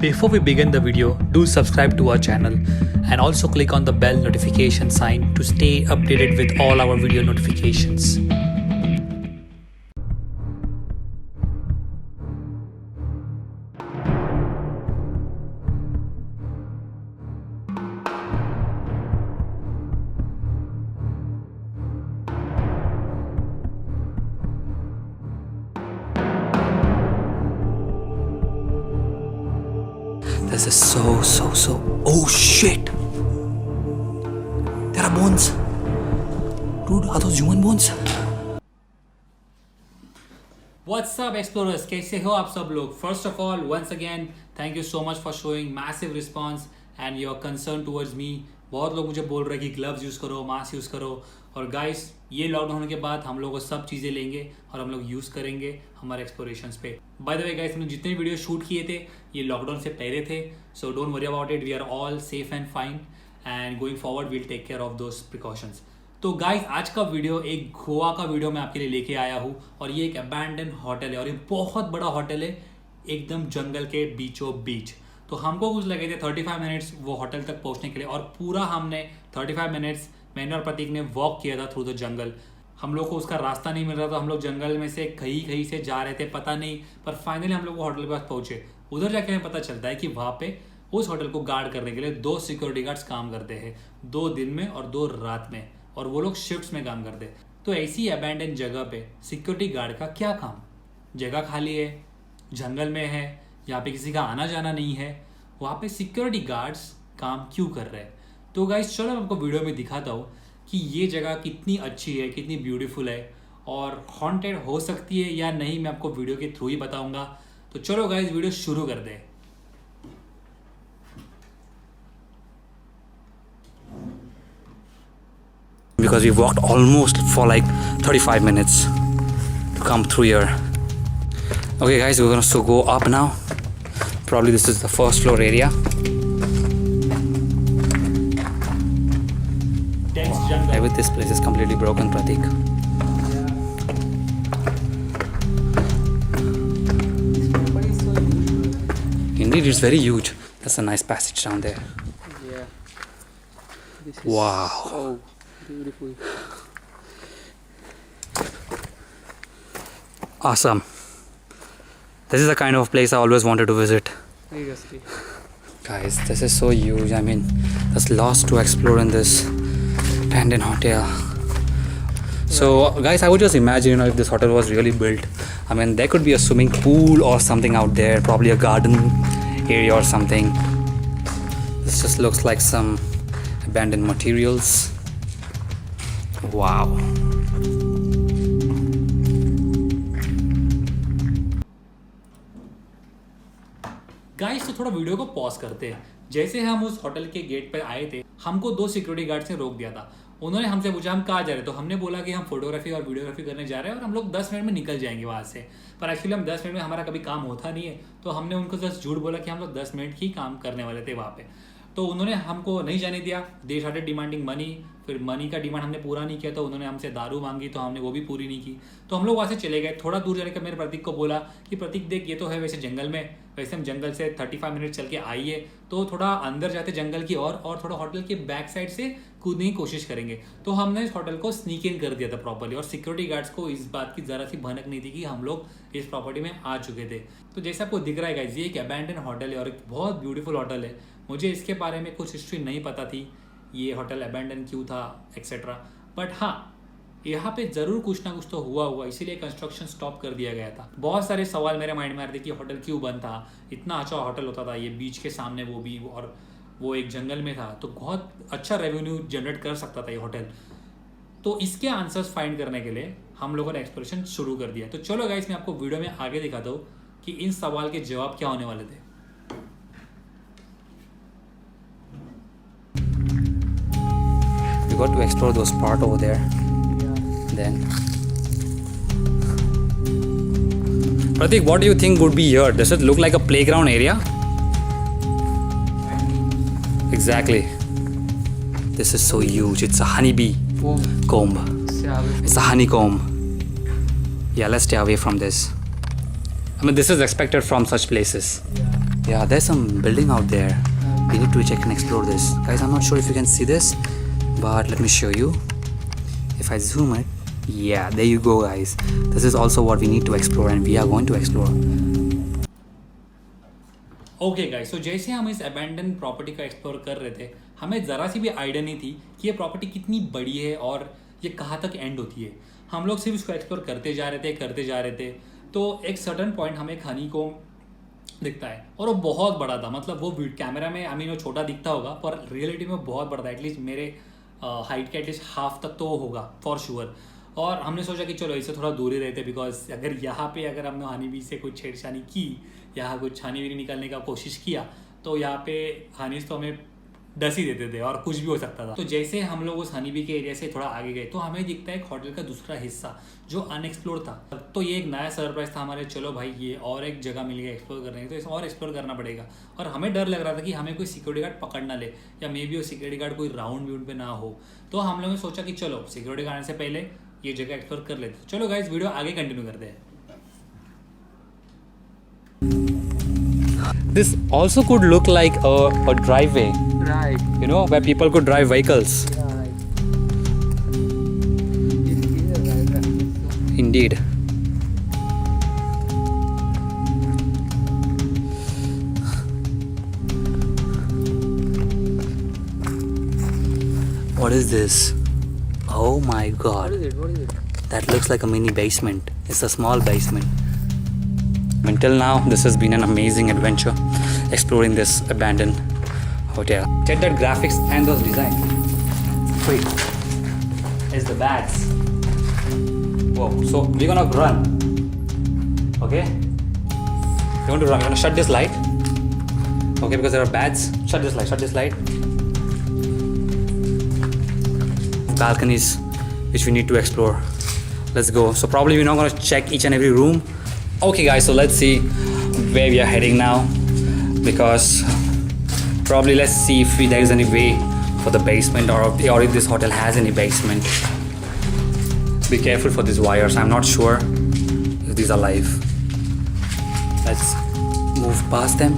Before we begin the video, do subscribe to our channel and also click on the bell notification sign to stay updated with all our video notifications. This is so. Oh shit! There are bones! Dude, are those human bones? What's up explorers? कैसे हो आप सब लोग? First of all, once again, thank you so much for showing massive response and your concern towards me. बहुत लोग मुझे बोल रहे हैं कि ग्लव्स यूज़ करो, मास्क यूज़ करो और गाइस ये लॉकडाउन होने के बाद हम लोग को सब चीज़ें लेंगे और हम लोग यूज़ करेंगे हमारे एक्सप्लोरेशंस पे. बाय द वे गाइस, हमने जितने वीडियो शूट किए थे ये लॉकडाउन से पहले थे, so don't worry about it. We are all safe and fine and going forward will take care of those precautions. तो गाइस आज का वीडियो एक गोवा का वीडियो मैं आपके लिए लेके आया हूँ और ये एक अबैंडन होटल है और ये बहुत बड़ा होटल है एकदम जंगल के बीचों बीच. तो हमको कुछ लगे थे 35 मिनट्स वो होटल तक पहुंचने के लिए और पूरा हमने 35 मिनट्स मैंने और प्रतीक ने वॉक किया था थ्रू द जंगल. हम लोग को उसका रास्ता नहीं मिल रहा था, हम लोग जंगल में से कहीं से जा रहे थे पता नहीं, पर फाइनली हम लोग होटल के पास पहुंचे. उधर जाके हमें पता चलता है कि वहाँ पे उस होटल को गार्ड करने के लिए 2 सिक्योरिटी गार्ड्स काम करते हैं, 2 दिन में और 2 रात में, और वो लोग शिफ्ट्स में काम करते हैं. तो ऐसी अबैंडन जगह पे सिक्योरिटी गार्ड का क्या काम? जगह खाली है, जंगल में है, यहाँ पे किसी का आना जाना नहीं है, वहाँ पे सिक्योरिटी गार्ड्स काम क्यों कर रहे हैं? तो गाइस चलो मैं आपको वीडियो में दिखाता हूँ कि ये जगह कितनी अच्छी है, कितनी ब्यूटीफुल है और हॉन्टेड हो सकती है या नहीं मैं आपको वीडियो के थ्रू ही बताऊंगा. तो चलो गाइस वीडियो शुरू कर दें. Because we walked almost for like 35 minutes to come through here. Okay guys, we're gonna go up now. Probably this is the first floor area. With this place is completely broken, Pratik. Indeed, it's very huge. That's a nice passage down there. Yeah. This is Wow. so beautiful. Awesome. This is the kind of place I always wanted to visit. Seriously. Guys, this is so huge. I mean, there's lots to explore in this abandoned hotel. So, guys, I would just imagine, if this hotel was really built, I mean, there could be a swimming pool or something out there, probably a garden area or something. This just looks like some abandoned materials. Wow. Guys तो थोड़ा video को pause करते हैं. जैसे हम उस hotel के gate पर आए थे हमको 2 सिक्योरिटी गार्ड्स ने रोक दिया था. उन्होंने हमसे पूछा हम कहाँ जा रहे हैं, तो हमने बोला कि हम फोटोग्राफी और वीडियोग्राफी करने जा रहे हैं और हम लोग 10 मिनट में निकल जाएंगे वहाँ से. पर एक्चुअली हम 10 मिनट में हमारा कभी काम होता नहीं है, तो हमने उनको जस्ट झूठ बोला कि हम लोग 10 मिनट ही काम करने वाले थे वहाँ पे. तो उन्होंने हमको नहीं जाने दिया. They started demanding money. फिर मनी का डिमांड हमने पूरा नहीं किया तो उन्होंने हमसे दारू मांगी, तो हमने वो भी पूरी नहीं की. तो हम लोग वहाँ से चले गए. थोड़ा दूर जाने का मेरे प्रतीक को बोला कि प्रतीक देख ये तो है वैसे जंगल में, वैसे हम जंगल से 35 मिनट चल के आइए तो थोड़ा अंदर जाते जंगल की और थोड़ा होटल के बैक साइड से कूदने की कोशिश करेंगे. तो हमने इस होटल को स्नीक इन कर दिया था प्रॉपर्ली और सिक्योरिटी गार्ड्स को इस बात की ज़रा सी भनक नहीं थी कि हम लोग इस प्रॉपर्टी में आ चुके थे. तो जैसे आपको दिख रहा है गाइस, ये एक अबैंडन होटल है और एक बहुत ब्यूटीफुल होटल है. मुझे इसके बारे में कुछ हिस्ट्री नहीं पता थी, ये होटल अबैंडन क्यों था एक्सेट्रा, बट हाँ यहाँ पे ज़रूर कुछ ना कुछ तो हुआ इसीलिए कंस्ट्रक्शन स्टॉप कर दिया गया था. बहुत सारे सवाल मेरे माइंड में आ रहे थे कि होटल क्यों बंद था, इतना अच्छा होटल होता था, ये बीच के सामने वो भी, और वो एक जंगल में था, तो बहुत अच्छा रेवेन्यू जनरेट कर सकता था ये होटल. तो इसके आंसर्स फाइंड करने के लिए हम लोगों ने एक्सप्लोरेशन शुरू कर दिया. तो चलो गाइस मैं आपको वीडियो में आगे दिखाता हूँ कि इन सवाल के जवाब क्या होने वाले थे. We got to explore those part over there. Then Pratik, what do you think would be here? Does it look like a playground area? Exactly. This is so huge. It's a honeybee comb. It's a honeycomb. Yeah, let's stay away from this. I mean, this is expected from such places. Yeah. Yeah, there's some building out there. We need to check and explore this. Guys, I'm not sure if you can see this, but let me show you. If I zoom it, yeah, there you go, guys. This is also what we need to explore, and we are going to explore. Okay guys, so जैसे हम इस abandon property का explore कर रहे थे, हमें ज़रा सी भी आइडिया नहीं थी कि ये प्रॉपर्टी कितनी बड़ी है और ये कहाँ तक एंड होती है। हम लोग सिर्फ इसको एक्सप्लोर करते जा रहे थे। तो एक सर्टन पॉइंट हमें खनी को दिखता है और वो बहुत बड़ा था। मतलब वो कैमरा में वो छोटा दिखता होगा, पर रियलिटी में बहुत बड़ा था। एटलीस्ट मेरे हाइट के एटलीस्ट हाफ तक तो वो होगा फॉर श्योर। और हमने सोचा कि चलो इससे थोड़ा दूर ही रहते, बिकॉज अगर यहाँ पे अगर हमने हनी से कुछ छेड़छानी की, यहाँ कुछ हनी निकालने का कोशिश किया, तो यहाँ पे हनीस तो हमें डस ही देते थे और कुछ भी हो सकता था। तो जैसे हम लोग उस हनी के एरिया से थोड़ा आगे गए तो हमें दिखता है एक होटल का दूसरा हिस्सा जो अनएक्सप्लोर था। तो ये एक नया सरप्राइज था हमारे। चलो भाई, ये और एक जगह मिल गया एक्सप्लोर करने की, तो इसे और एक्सप्लोर करना पड़ेगा। और हमें डर लग रहा था कि हमें कोई सिक्योरिटी गार्ड पकड़ ना ले, या मे बी वो सिक्योरिटी गार्ड कोई राउंड पे ना हो। तो हम लोगों ने सोचा कि चलो सिक्योरिटी गार्ड से पहले ये जगह एक्सप्लोर कर लेते। चलो गाइस, वीडियो आगे कंटिन्यू करते हैं। This also could look like a driveway, Right. you know, where people could drive vehicles. Yeah, right. It is a right. Indeed. What is this? Oh my god. What is it? That looks like a mini basement. It's a small basement. Until now, this has been an amazing adventure exploring this abandoned hotel. Check that graphics and those designs. Wait, it's the bats. Whoa, so we're gonna run. Okay? We're going to run. We're gonna shut this light. Okay, because there are bats. Shut this light. Balconies which we need to explore. Let's go. So probably we're not gonna check each and every room. Okay guys, so let's see where we are heading now, because probably let's see if there is any way for the basement, or if this hotel has any basement. Be careful for these wires. I'm not sure if these are live. Let's move past them.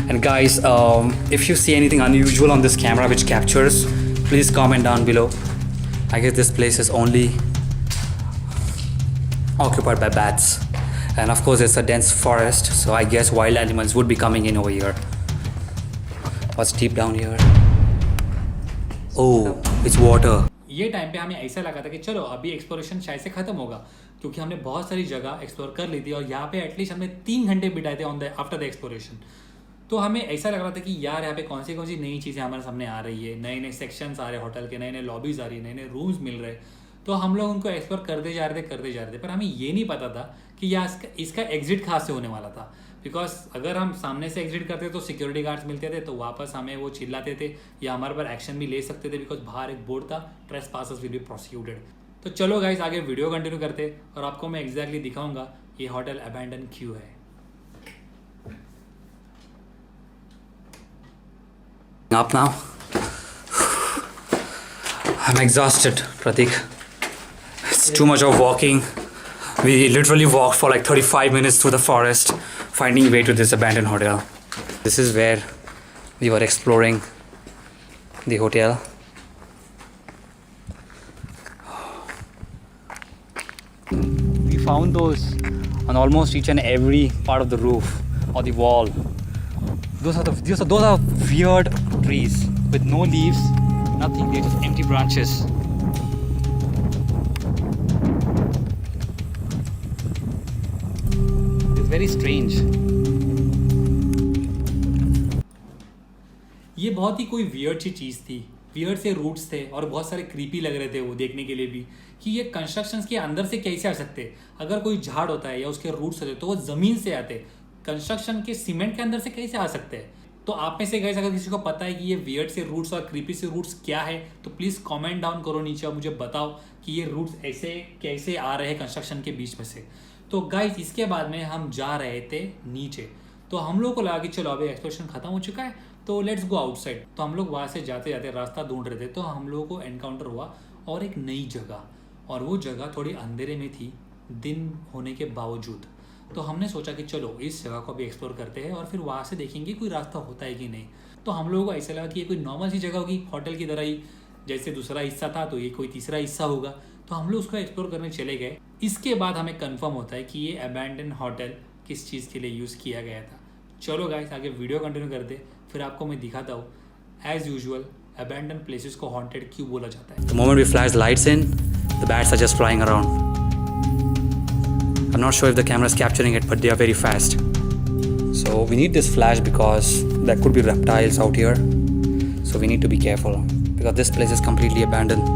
And guys, if you see anything unusual on this camera which captures, please comment down below. I guess this place is only occupied by bats. And of course it's a dense forest, so I guess wild animals would be coming in over here. What's deep down here? Oh, it's water. ये time पे हमें ऐसा लगा था कि चलो अभी exploration शायद से खत्म होगा, क्योंकि हमने बहुत सारी जगह एक्सप्लोर कर ली थी और यहाँ पे एटलीस्ट हमने 3 घंटे बिताए थे on the after the exploration. तो हमें ऐसा लग रहा था कि यार यहाँ पे कौन सी नई चीज़ें हमारे सामने आ रही है, नए सेक्शंस आ रहे होटल के, नए लॉबीज आ रही है, नए रूम्स मिल रहे। तो हम लोग उनको एक्सप्लोर करते जा रहे थे, पर हमें ये नहीं पता था कि यार इसका एग्जिट कहाँ से होने वाला था। बिकॉज अगर हम सामने से एग्जिट करते तो सिक्योरिटी गार्ड्स मिलते थे, तो वापस हमें वो चिल्लाते थे या हमारे पर एक्शन भी ले सकते थे, बिकॉज बाहर एक बोर्ड था, ट्रेसपासर्स विल बी प्रोसिक्यूटेड। तो चलो गाइस, आगे वीडियो कंटिन्यू करते और आपको मैं एग्जैक्टली दिखाऊंगा ये होटल अबैंडन क्यों है। Up now. I'm exhausted, Pratik. It's too much of walking. We literally walked for like 35 minutes through the forest, finding way to this abandoned hotel. This is where we were exploring the hotel. We found those on almost each and every part of the roof or the wall. Those are weird trees with no leaves, nothing. They're just empty branches. It's very strange. ये बहुत ही कोई weird सी चीज़ थी, weird से roots थे और बहुत सारे creepy लग रहे थे वो देखने के लिए भी, कि ये कंस्ट्रक्शंस के अंदर से कैसे आ सकते। अगर कोई झाड़ होता है या उसके रूट्स होते तो वो ज़मीन से आते, कंस्ट्रक्शन के सीमेंट के अंदर से कैसे आ सकते हैं। तो आप में से गाइस अगर किसी को पता है कि ये वियर्ड से रूट्स और क्रीपी से रूट्स क्या है, तो प्लीज़ कमेंट डाउन करो नीचे और मुझे बताओ कि ये रूट्स ऐसे कैसे आ रहे हैं कंस्ट्रक्शन के बीच में से। तो गाइस इसके बाद में हम जा रहे थे नीचे, तो हम लोग को लगा कि चलो अभी एक्सप्लोरेशन खत्म हो चुका है, तो लेट्स गो आउटसाइड। तो हम लोग वहाँ से जाते जाते रास्ता ढूंढ रहे थे, तो हम लोगों को एनकाउंटर हुआ और एक नई जगह, और वो जगह थोड़ी अंधेरे में थी दिन होने के बावजूद। तो हमने सोचा कि चलो इस जगह को भी एक्सप्लोर करते हैं और फिर वहाँ से देखेंगे कोई रास्ता होता है कि नहीं। तो हम लोगों को ऐसा लगा कि ये कोई नॉर्मल सी जगह होगी होटल की तरह ही, जैसे दूसरा हिस्सा था तो ये कोई तीसरा हिस्सा होगा। तो हम लोग उसको एक्सप्लोर करने चले गए। इसके बाद हमें कंफर्म होता है कि ये अबैंडन होटल किस चीज़ के लिए यूज़ किया गया था। चलो गाइस आगे वीडियो कंटिन्यू करते, फिर आपको मैं दिखाता हूँ एज यूजुअल अबैंडन प्लेसेस को हॉन्टेड क्यों बोला जाता है। The moment we flash the lights in, the bats are just flying around. I'm not sure if the camera is capturing it, but they are very fast. So we need this flash because there could be reptiles out here. So we need to be careful because this place is completely abandoned.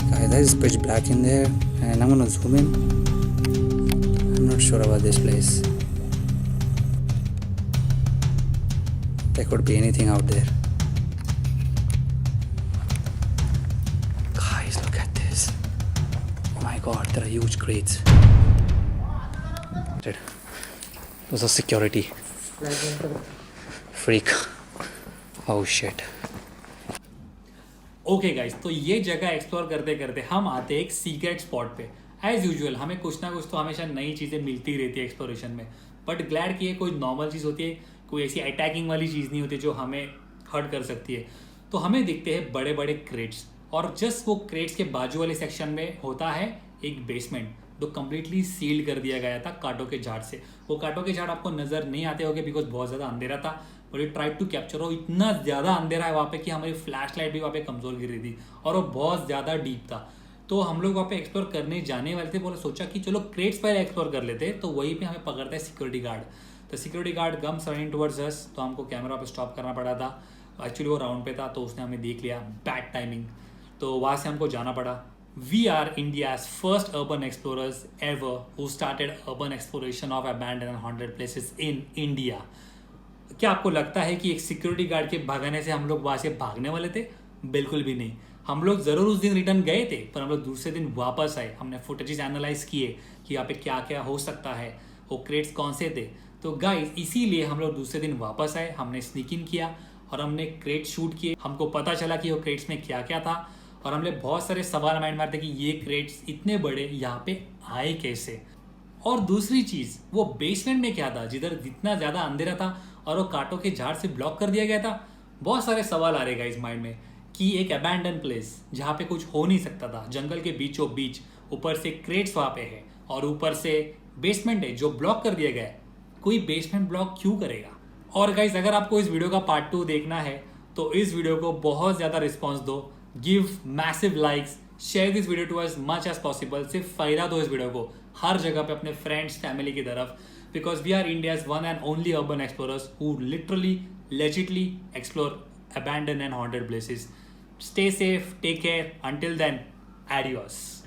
Guys, there is pitch black in there, and I'm gonna zoom in. I'm not sure about this place. There could be anything out there. Guys, look at this. Oh my god, there are huge crates. Those are security. Freak. Oh shit. Okay guys, तो ये जगह explore करते करते हम आते हैं एक secret spot पे। एज यूजुअल हमें कुछ ना कुछ तो हमेशा नई चीज़ें मिलती रहती है एक्सप्लोरेशन में, बट ग्लैड कि ये कोई नॉर्मल चीज़ होती है, कोई ऐसी अटैकिंग वाली चीज़ नहीं होती जो हमें हर्ट कर सकती है। तो हमें दिखते हैं बड़े बड़े क्रेट्स, और जस्ट वो क्रेट्स के बाजू वाले सेक्शन में होता है एक बेसमेंट जो कम्प्लीटली सील्ड कर दिया गया था कांटों के झाड़ से। वो कांटों के झाड़ आपको नज़र नहीं आते होंगे बिकॉज बहुत ज़्यादा अंधेरा था, और ये ट्राई टू कैप्चर हो। इतना ज़्यादा अंधेरा है वहाँ पे कि हमारी फ्लैश लाइट भी वहाँ पे कमज़ोर गिर रही थी, और वो बहुत ज़्यादा डीप था। तो हम लोग वहाँ पे एक्सप्लोर करने जाने वाले थे, बोले सोचा कि चलो क्रेट्स पहले एक्सप्लोर कर लेते, तो वहीं पे हमें पकड़ता है सिक्योरिटी गार्ड। तो security guard comes running towards अस, तो हमको कैमरा पे स्टॉप करना पड़ा था। एक्चुअली वो राउंड पे था तो उसने हमें देख लिया, बैड टाइमिंग, तो वहाँ से हमको जाना पड़ा। We are India's first urban explorers ever who started urban exploration of abandoned and haunted places in India. क्या आपको लगता है कि एक सिक्योरिटी गार्ड के भागने से हम लोग वहाँ से भागने वाले थे? बिल्कुल भी नहीं। हम लोग ज़रूर उस दिन रिटर्न गए थे, पर हम लोग दूसरे दिन वापस आए। हमने फुटेजेस एनालाइज किए कि यहाँ पे क्या क्या हो सकता है, वो क्रेट्स कौन से थे। तो गाइस इसीलिए हम लोग दूसरे दिन वापस आए, हमने स्नीक इन किया और हमने क्रेट शूट किए। हमको पता चला कि वो क्रेट्स में क्या क्या था, और हमने बहुत सारे सवाल माइंड मारते कि ये क्रेट्स इतने बड़े यहाँ पे आए कैसे। और दूसरी चीज़, वो बेसमेंट में क्या था जिधर जितना ज़्यादा अंधेरा था और वो कांटों के झाड़ से ब्लॉक कर दिया गया था। बहुत सारे सवाल आ रहे गाइस माइंड में कि एक अबैंडन प्लेस जहाँ पे कुछ हो नहीं सकता था, जंगल के बीचों बीच, ऊपर से क्रेट्स वहाँ पे है और ऊपर से बेसमेंट है जो ब्लॉक कर दिया गया है। कोई बेसमेंट ब्लॉक क्यों करेगा? और गाइस अगर आपको इस वीडियो का पार्ट 2 देखना है तो इस वीडियो को बहुत ज़्यादा रिस्पॉन्स दो, give massive likes, share this video to as much as possible. सिर्फ फैला दो इस वीडियो को हर जगह पे अपने फ्रेंड्स फैमिली की तरफ, because we are India's one and only urban explorers who literally legitly explore abandoned and haunted places. Stay safe, take care. Until then, adios.